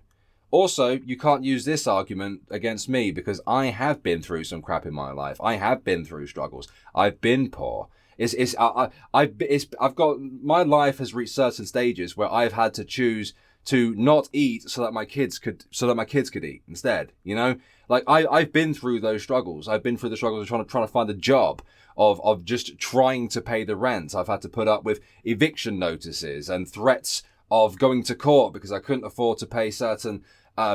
Also, you can't use this argument against me because I have been through some crap in my life. I have been through struggles. I've been poor. I've got, my life has reached certain stages where I've had to choose to not eat so that my kids could eat instead. You know, like I've been through those struggles. I've been through the struggles of trying to find a job, of just trying to pay the rent. I've had to put up with eviction notices and threats of going to court because I couldn't afford to pay certain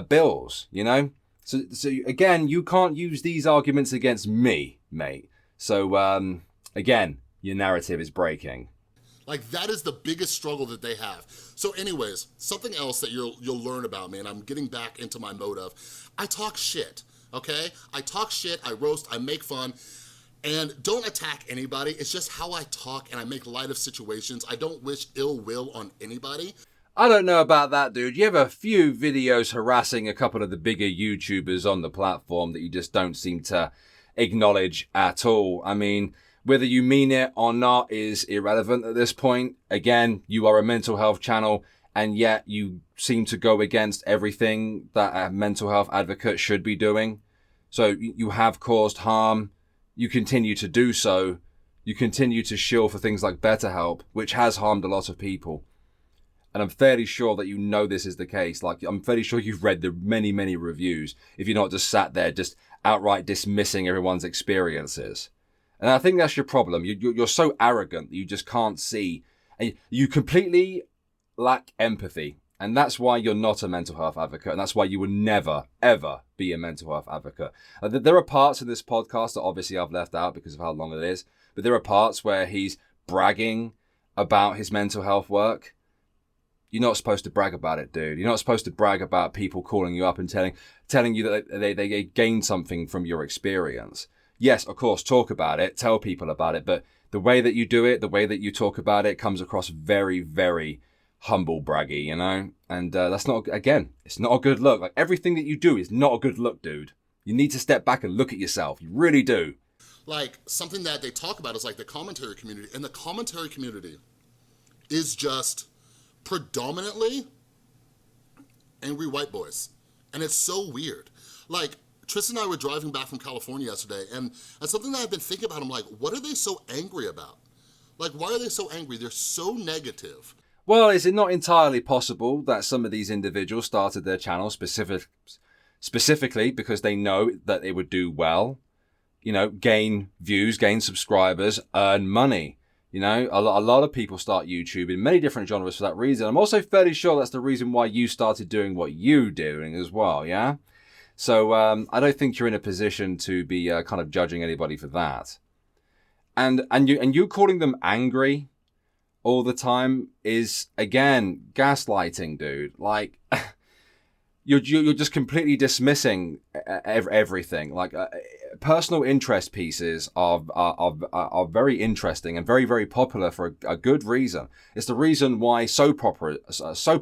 bills, you know? So again, you can't use these arguments against me, mate. So, again, your narrative is breaking. Like, that is the biggest struggle that they have. So anyways, something else that you'll learn about me, and I'm getting back into my mode of, I talk shit, okay? I talk shit, I roast, I make fun, and don't attack anybody. It's just how I talk, and I make light of situations. I don't wish ill will on anybody. I don't know about that, dude. You have a few videos harassing a couple of the bigger YouTubers on the platform that you just don't seem to acknowledge at all. I mean, whether you mean it or not is irrelevant at this point. Again, you are a mental health channel, and yet you seem to go against everything that a mental health advocate should be doing. So you have caused harm. You continue to do so. You continue to shill for things like BetterHelp, which has harmed a lot of people. And I'm fairly sure that you know this is the case. Like, I'm fairly sure you've read the many, many reviews if you're not just sat there just outright dismissing everyone's experiences. And I think that's your problem. You're so arrogant that you just can't see. And you completely lack empathy. And that's why you're not a mental health advocate. And that's why you will never, ever be a mental health advocate. There are parts in this podcast that obviously I've left out because of how long it is. But there are parts where he's bragging about his mental health work. You're not supposed to brag about it, dude. You're not supposed to brag about people calling you up and telling you that they gained something from your experience. Yes, of course, talk about it, tell people about it, but the way that you do it, the way that you talk about it comes across very, very humble braggy, you know? And that's not, again, it's not a good look. Like, everything that you do is not a good look, dude. You need to step back and look at yourself. You really do. Like, something that they talk about is like the commentary community, and the commentary community is just predominantly angry white boys. And it's so weird. Like, Tristan and I were driving back from California yesterday, and that's something that I've been thinking about. I'm like, what are they so angry about? Like, why are they so angry? They're so negative. Well, is it not entirely possible that some of these individuals started their channel specifically because they know that it would do well? You know, gain views, gain subscribers, earn money. You know, a lot of people start YouTube in many different genres for that reason. I'm also fairly sure that's the reason why you started doing what you're doing as well, yeah? So I don't think you're in a position to be kind of judging anybody for that. And you calling them angry all the time is, again, gaslighting, dude. Like, you're just completely dismissing everything. Like, personal interest pieces are very interesting and very, very popular for a good reason. It's the reason why soap operas are so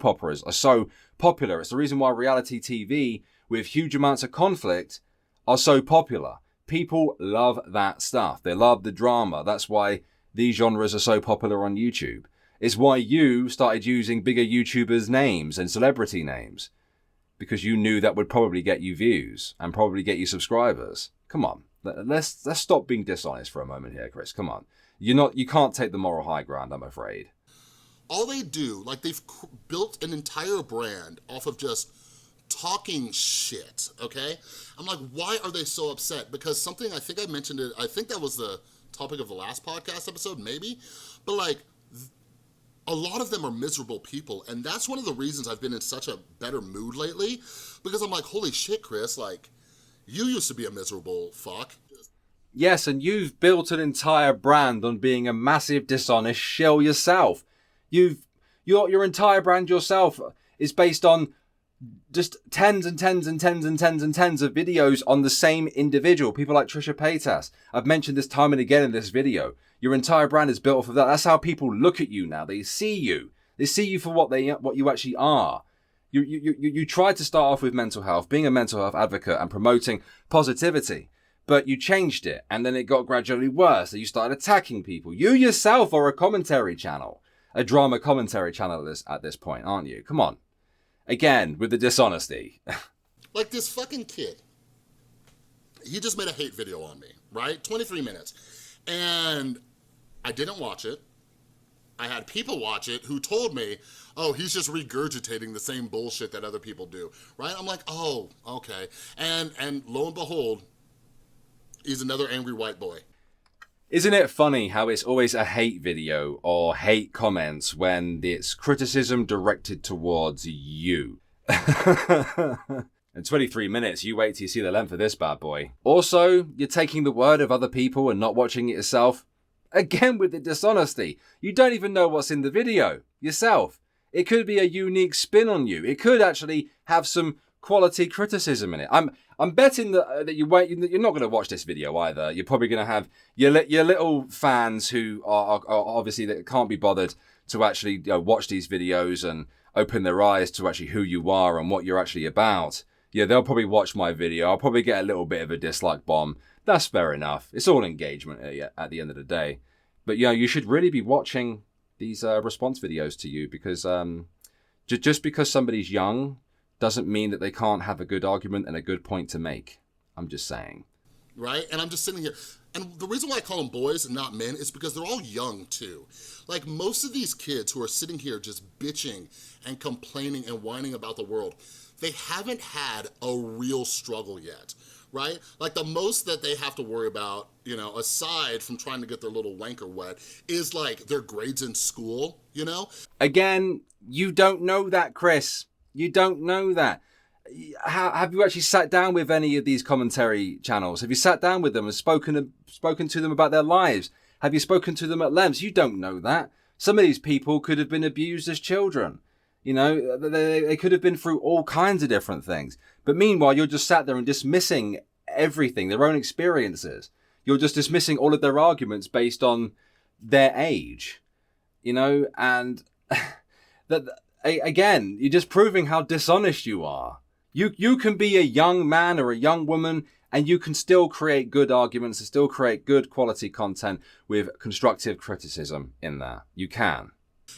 popular. It's the reason why reality TV with huge amounts of conflict are so popular. People love that stuff. They love the drama. That's why these genres are so popular on YouTube. It's why you started using bigger YouTubers' names and celebrity names, because you knew that would probably get you views and probably get you subscribers. Come on, let's stop being dishonest for a moment here, Chris. Come on, you can't take the moral high ground, I'm afraid. All they do, like, they've built an entire brand off of just talking shit, okay? I'm like, why are they so upset? Because something, I think I mentioned it, I think that was the topic of the last podcast episode, maybe, but like, a lot of them are miserable people, and that's one of the reasons I've been in such a better mood lately, because I'm like, holy shit, Chris, like, you used to be a miserable fuck. Yes, and you've built an entire brand on being a massive dishonest shill yourself. Your entire brand yourself is based on just tens and tens and tens and tens and tens of videos on the same individual. People like Trisha Paytas. I've mentioned this time and again in this video. Your entire brand is built off of that. That's how people look at you now. They see you. They see you for what you actually are. You tried to start off with mental health, being a mental health advocate and promoting positivity, but you changed it, and then it got gradually worse. So you started attacking people. You yourself are a commentary channel, a drama commentary channel at this point, aren't you? Come on. Again, with the dishonesty. Like this fucking kid, he just made a hate video on me, right? 23 minutes. And I didn't watch it. I had people watch it who told me, oh, he's just regurgitating the same bullshit that other people do, right? I'm like, oh, okay. And lo and behold, he's another angry white boy. Isn't it funny how it's always a hate video or hate comments when it's criticism directed towards you? In 23 minutes, you wait till you see the length of this bad boy. Also, you're taking the word of other people and not watching it yourself. Again with the dishonesty. You don't even know what's in the video yourself. It could be a unique spin on you. It could actually have some quality criticism in it. I'm betting that you're not going to watch this video either. You're probably going to have your little fans who are obviously that can't be bothered to actually watch these videos and open their eyes to actually who you are and what you're actually about. Yeah, they'll probably watch my video. I'll probably get a little bit of a dislike bomb. That's fair enough. It's all engagement at the end of the day. But you should really be watching these response videos to you, because just because somebody's young doesn't mean that they can't have a good argument and a good point to make. I'm just saying. Right? And I'm just sitting here. And the reason why I call them boys and not men is because they're all young too. Like most of these kids who are sitting here just bitching and complaining and whining about the world, they haven't had a real struggle yet, right? Like the most that they have to worry about, aside from trying to get their little wanker wet, is like their grades in school, Again, you don't know that, Chris. You don't know that. Have you actually sat down with any of these commentary channels? Have you sat down with them and spoken to them about their lives? Have you spoken to them at length? You don't know that. Some of these people could have been abused as children. They could have been through all kinds of different things. But meanwhile, you're just sat there and dismissing everything, their own experiences. You're just dismissing all of their arguments based on their age, and that, again, you're just proving how dishonest you are. You can be a young man or a young woman, and you can still create good arguments and still create good quality content with constructive criticism in there. You can.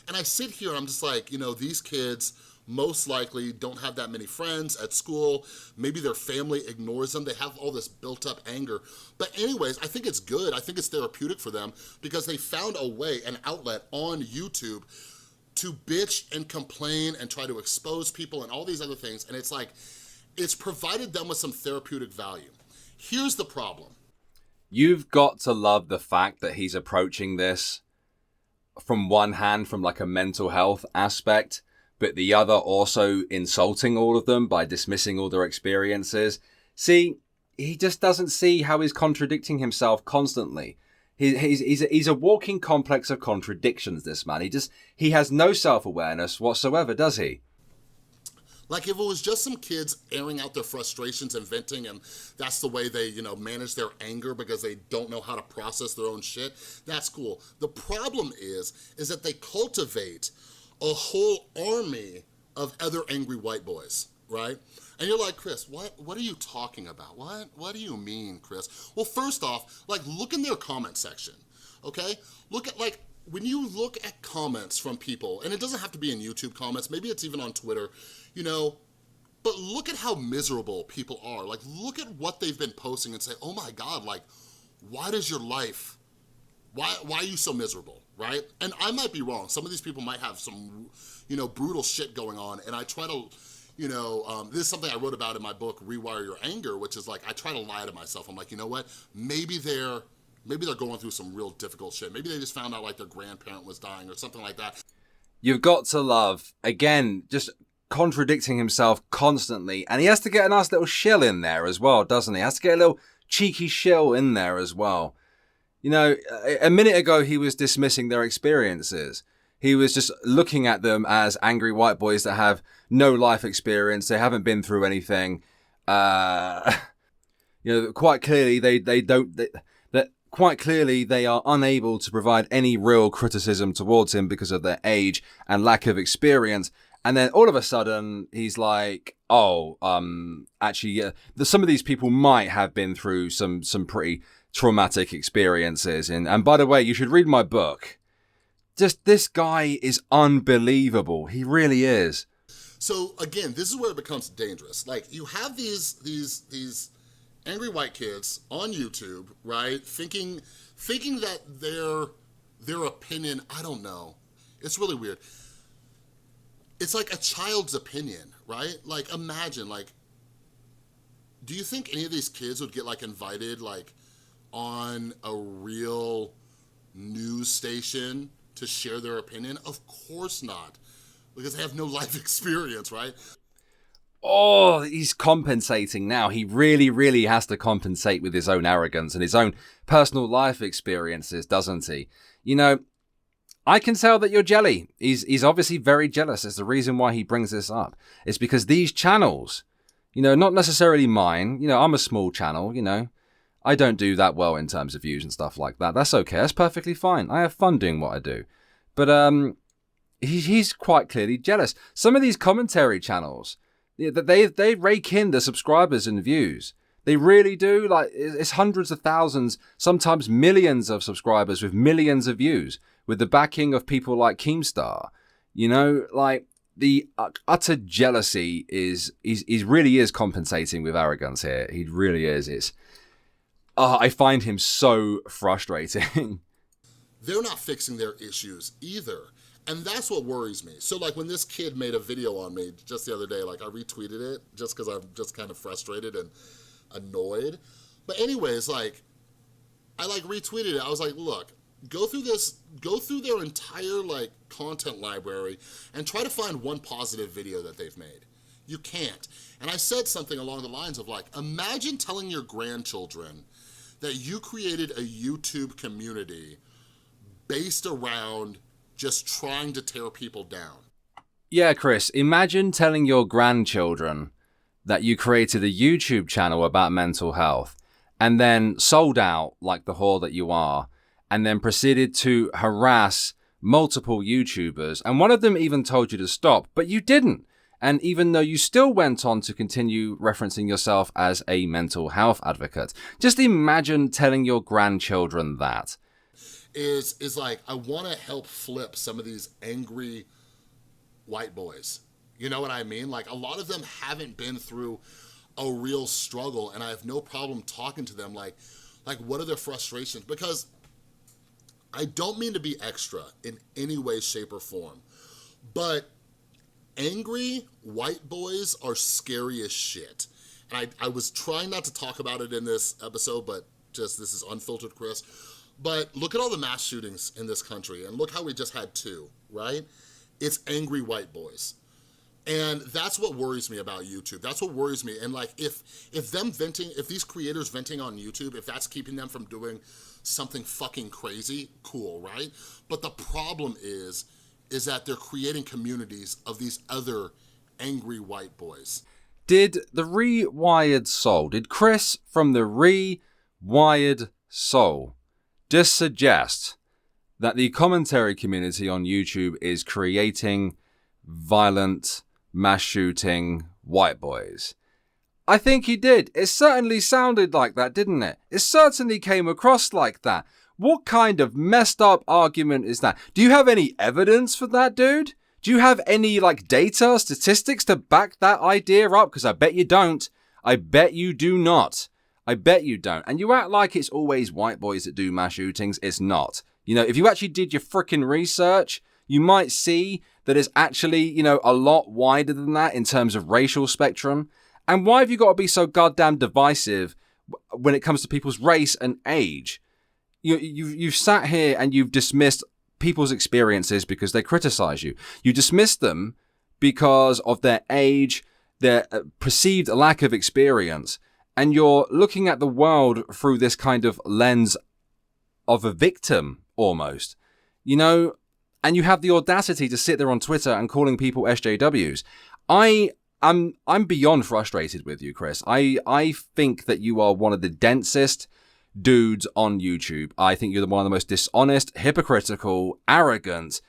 And I sit here and I'm just like, these kids most likely don't have that many friends at school. Maybe their family ignores them. They have all this built up anger. But anyways, I think it's good. I think it's therapeutic for them because they found a way, an outlet on YouTube to bitch and complain and try to expose people and all these other things. And it's like, it's provided them with some therapeutic value. Here's the problem. You've got to love the fact that he's approaching this from one hand from like a mental health aspect, but the other also insulting all of them by dismissing all their experiences. See, he just doesn't see how he's contradicting himself constantly. He's a walking complex of contradictions, this man. He has no self-awareness whatsoever, does he? Like if it was just some kids airing out their frustrations and venting, and that's the way they, manage their anger because they don't know how to process their own shit, that's cool. The problem is that they cultivate a whole army of other angry white boys, right? And you're like, Chris, what are you talking about? What do you mean, Chris? Well, first off, look in their comment section, okay? Look at, when you look at comments from people, and it doesn't have to be in YouTube comments, maybe it's even on Twitter, but look at how miserable people are. Look at what they've been posting and say, oh my God, why does your life, why are you so miserable, right? And I might be wrong. Some of these people might have some, brutal shit going on, and I try to, this is something I wrote about in my book, Rewire Your Anger, which is I try to lie to myself. I'm like, you know what? Maybe they're going through some real difficult shit. Maybe they just found out their grandparent was dying or something like that. You've got to love, again, just contradicting himself constantly. And he has to get a nice little shill in there as well, doesn't he? He has to get a little cheeky shill in there as well. You know, a minute ago he was dismissing their experiences. He was just looking at them as angry white boys that have no life experience. They haven't been through anything. Quite clearly they are unable to provide any real criticism towards him because of their age and lack of experience. And then all of a sudden he's like, actually, yeah, some of these people might have been through some pretty traumatic experiences. And by the way, you should read my book. Just, this guy is unbelievable. He really is. So again, this is where it becomes dangerous. Like, you have these angry white kids on YouTube, right? Thinking that their opinion, I don't know. It's really weird. It's like a child's opinion, right? Like, imagine, like, do you think any of these kids would get, like, invited, like, on a real news station to share their opinion? Of course not, because they have no life experience, right? Oh, he's compensating now. He really, really has to compensate with his own arrogance and his own personal life experiences, doesn't he? You know, I can tell that you're jelly. He's obviously very jealous. It's the reason why he brings this up. It's because these channels, you know, not necessarily mine. You know, I'm a small channel, you know. I don't do that well in terms of views and stuff like that. That's okay. That's perfectly fine. I have fun doing what I do. But he's quite clearly jealous. Some of these commentary channels, they rake in the subscribers and views. They really do. Like, it's hundreds of thousands, sometimes millions of subscribers with millions of views, with the backing of people like Keemstar. You know, like, the utter jealousy he really is compensating with arrogance here. He really is. I find him so frustrating. They're not fixing their issues either. And that's what worries me. So, like, when this kid made a video on me just the other day, like, I retweeted it just because I'm just kind of frustrated and annoyed. But anyways, like, I, like, retweeted it. I was like, look, go through their entire, like, content library and try to find one positive video that they've made. You can't. And I said something along the lines of, like, imagine telling your grandchildren that you created a YouTube community based around just trying to tear people down. Yeah, Chris, imagine telling your grandchildren that you created a YouTube channel about mental health and then sold out like the whore that you are, and then proceeded to harass multiple YouTubers, and one of them even told you to stop, but you didn't. And even though you still went on to continue referencing yourself as a mental health advocate, just imagine telling your grandchildren that. Is like, I want to help flip some of these angry white boys. You know what I mean? Like, a lot of them haven't been through a real struggle, and I have no problem talking to them like what are their frustrations? Because I don't mean to be extra in any way, shape, or form, but angry white boys are scary as shit. And I was trying not to talk about it in this episode, but just, this is unfiltered, Chris. But look at all the mass shootings in this country, and look how we just had 2, right? It's angry white boys. And that's what worries me about YouTube. That's what worries me. And, like, if these creators venting on YouTube, if that's keeping them from doing something fucking crazy, cool, right? But the problem is that they're creating communities of these other angry white boys. Did the Rewired Soul, did Chris from the Rewired Soul just suggest that the commentary community on YouTube is creating violent, mass shooting white boys? I think he did. It certainly sounded like that, didn't it? It certainly came across like that. What kind of messed up argument is that? Do you have any evidence for that, dude? Do you have any, like, data, statistics to back that idea up? Because I bet you don't. I bet you do not. I bet you don't. And you act like it's always white boys that do mass shootings. It's not. You know, if you actually did your freaking research, you might see that it's actually, you know, a lot wider than that in terms of racial spectrum. And why have you got to be so goddamn divisive when it comes to people's race and age? You've sat here and you've dismissed people's experiences because they criticize you. You dismiss them because of their age, their perceived lack of experience. and you're looking at the world through this kind of lens of a victim, almost, you know, and you have the audacity to sit there on Twitter and calling people SJWs. I'm beyond frustrated with you, Chris. I think that you are one of the densest dudes on YouTube. I think you're one of the most dishonest, hypocritical, arrogant,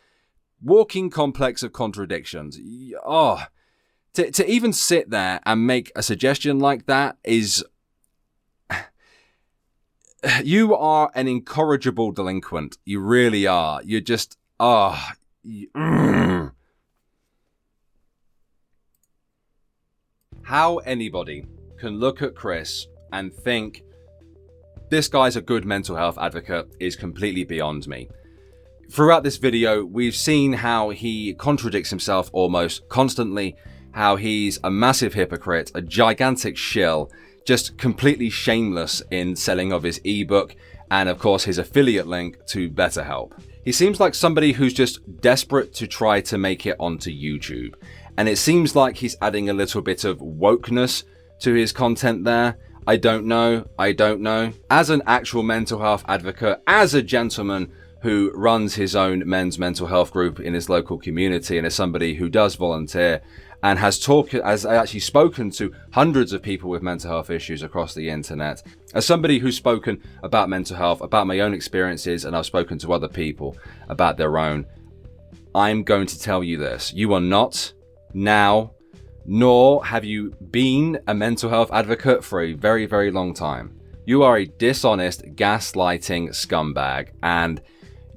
walking complex of contradictions. Oh, to even sit there and make a suggestion like that is... You are an incorrigible delinquent. You really are. You're just... How anybody can look at Chris and think this guy's a good mental health advocate is completely beyond me. Throughout this video, we've seen how he contradicts himself almost constantly, how he's a massive hypocrite, a gigantic shill, just completely shameless in selling of his ebook, and of course his affiliate link to BetterHelp. He seems like somebody who's just desperate to try to make it onto YouTube. And it seems like he's adding a little bit of wokeness to his content there. I don't know. As an actual mental health advocate, as a gentleman who runs his own men's mental health group in his local community, and as somebody who does volunteer and has actually spoken to hundreds of people with mental health issues across the internet, as somebody who's spoken about mental health, about my own experiences, and I've spoken to other people about their own, I'm going to tell you this. You are not now, nor have you been a mental health advocate for a very, very long time. You are a dishonest, gaslighting scumbag, and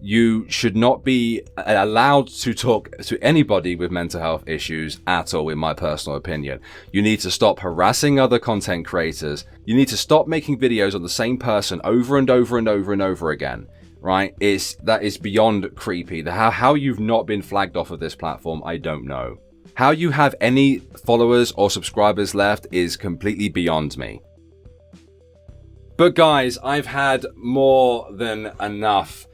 you should not be allowed to talk to anybody with mental health issues at all, in my personal opinion. You need to stop harassing other content creators. You need to stop making videos on the same person over and over and over and over again, right? That is beyond creepy. How you've not been flagged off of this platform, I don't know. How you have any followers or subscribers left is completely beyond me. But guys, I've had more than enough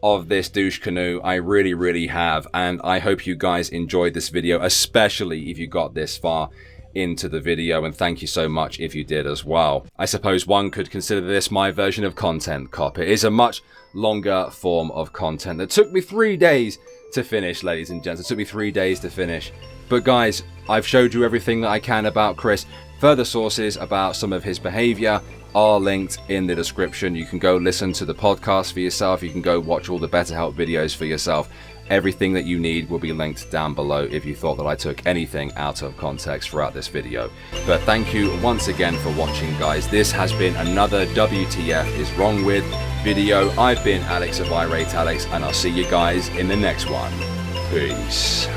of this douche canoe. I really, really have, and I hope you guys enjoyed this video, especially if you got this far into the video, and thank you so much if you did as well. I suppose one could consider this my version of content cop. It is a much longer form of content that took me 3 days to finish, ladies and gents. It took me 3 days to finish. But guys, I've showed you everything that I can about Chris. Further sources about some of his behavior are linked in the description. You can go listen to the podcast for yourself. You can go watch all the BetterHelp videos for yourself. Everything that you need will be linked down below if you thought that I took anything out of context throughout this video. But thank you once again for watching, guys. This has been another WTF is Wrong With video. I've been Alex of Irate Alex, and I'll see you guys in the next one. Peace.